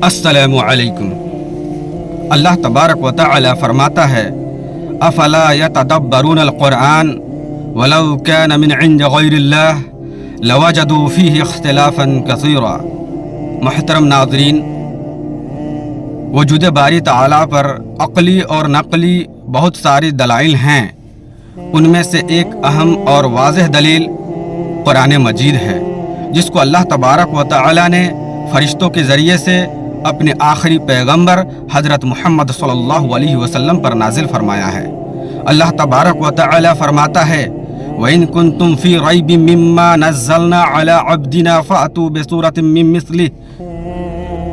السلام علیکم۔ اللہ تبارک و تعالی فرماتا ہے افلا یتدبرون القرآن ولو کان من عند غیر اللہ لوجدوا فیہ اختلافا کثیرا۔ محترم ناظرین، وجود باری تعالی پر عقلی اور نقلی بہت ساری دلائل ہیں۔ ان میں سے ایک اہم اور واضح دلیل قرآن مجید ہے، جس کو اللہ تبارک و تعالی نے فرشتوں کے ذریعے سے اپنے آخری پیغمبر حضرت محمد صلی اللہ علیہ وسلم پر نازل فرمایا ہے۔ اللہ تبارک و تعالی فرماتا ہے وَإِن كُنتُمْ فِي رَيْبٍ مِّمَّا نَزَّلْنَا عَلَىٰ عَبْدِنَا فَأْتُوا بِسُورَةٍ مِّن مِّثْلِهِ۔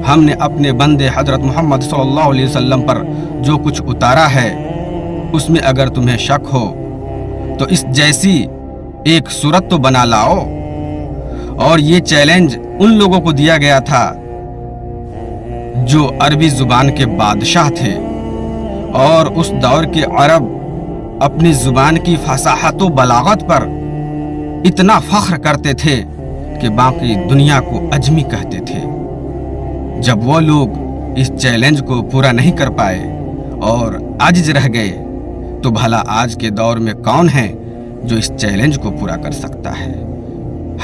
ہم نے اپنے بندے حضرت محمد صلی اللہ علیہ وسلم پر جو کچھ اتارا ہے، اس میں اگر تمہیں شک ہو تو اس جیسی ایک صورت تو بنا لاؤ۔ اور یہ چیلنج ان لوگوں کو دیا گیا تھا جو عربی زبان کے بادشاہ تھے، اور اس دور کے عرب اپنی زبان کی فصاحت و بلاغت پر اتنا فخر کرتے تھے کہ باقی دنیا کو عجمی کہتے تھے۔ جب وہ لوگ اس چیلنج کو پورا نہیں کر پائے اور عاجز رہ گئے، تو بھلا آج کے دور میں کون ہے جو اس چیلنج کو پورا کر سکتا ہے؟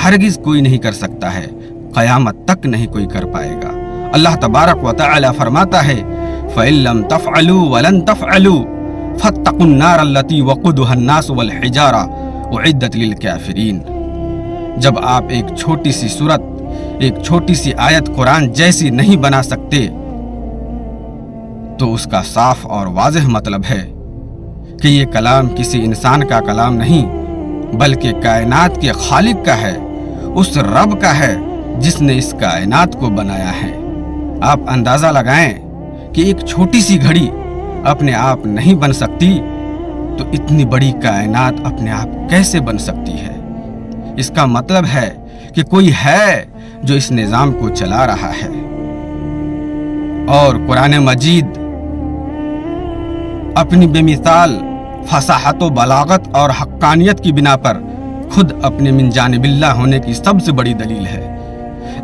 ہرگز کوئی نہیں کر سکتا ہے، قیامت تک نہیں کوئی کر پائے گا۔ اللہ تبارک و تعالی فرماتا ہے فَإِن لَّمْ تَفْعَلُوا وَلَن تَفْعَلُوا فَاتَّقُوا النَّارَ الَّتِي وَقُودُهَا النَّاسُ وَالْحِجَارَةُ أُعِدَّتْ لِلْكَافِرِينَ۔ جب آپ ایک چھوٹی سی سورت، ایک چھوٹی سی آیت قرآن جیسی نہیں بنا سکتے، تو اس کا صاف اور واضح مطلب ہے کہ یہ کلام کسی انسان کا کلام نہیں، بلکہ کائنات کے خالق کا ہے، اس رب کا ہے جس نے اس کائنات کو بنایا ہے۔ آپ اندازہ لگائیں کہ ایک چھوٹی سی گھڑی اپنے آپ نہیں بن سکتی، تو اتنی بڑی کائنات اپنے آپ کیسے بن سکتی ہے؟ اس کا مطلب ہے کہ کوئی ہے جو اس نظام کو چلا رہا ہے۔ اور قرآن مجید اپنی بے مثال فصاحت و بلاغت اور حقانیت کی بنا پر خود اپنے من جانب اللہ ہونے کی سب سے بڑی دلیل ہے۔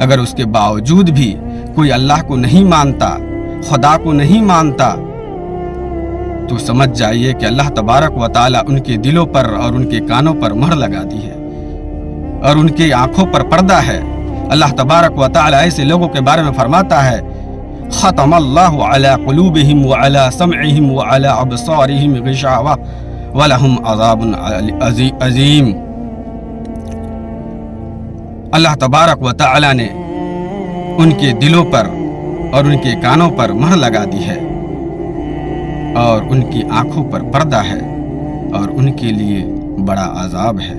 اگر اس کے باوجود بھی کوئی اللہ کو نہیں مانتا، خدا کو نہیں مانتا، تو سمجھ جائیے کہ اللہ تبارک و تعالی ان کے دلوں پر اور ان کے کانوں پر مہر لگا دی ہے، اور ان کی آنکھوں پر پردہ ہے۔ اللہ تبارک و تعالی ایسے لوگوں کے بارے میں فرماتا ہے ختم اللہ علی قلوبہم وعلی سمعہم وعلی ابصارہم غشاوہ ولہم عذاب عظیم۔ اللہ تبارک و تعالی نے ان کے دلوں پر اور ان کے کانوں پر مہر لگا دی ہے، اور ان کی آنکھوں پر پردہ ہے، اور ان کے لیے بڑا عذاب ہے۔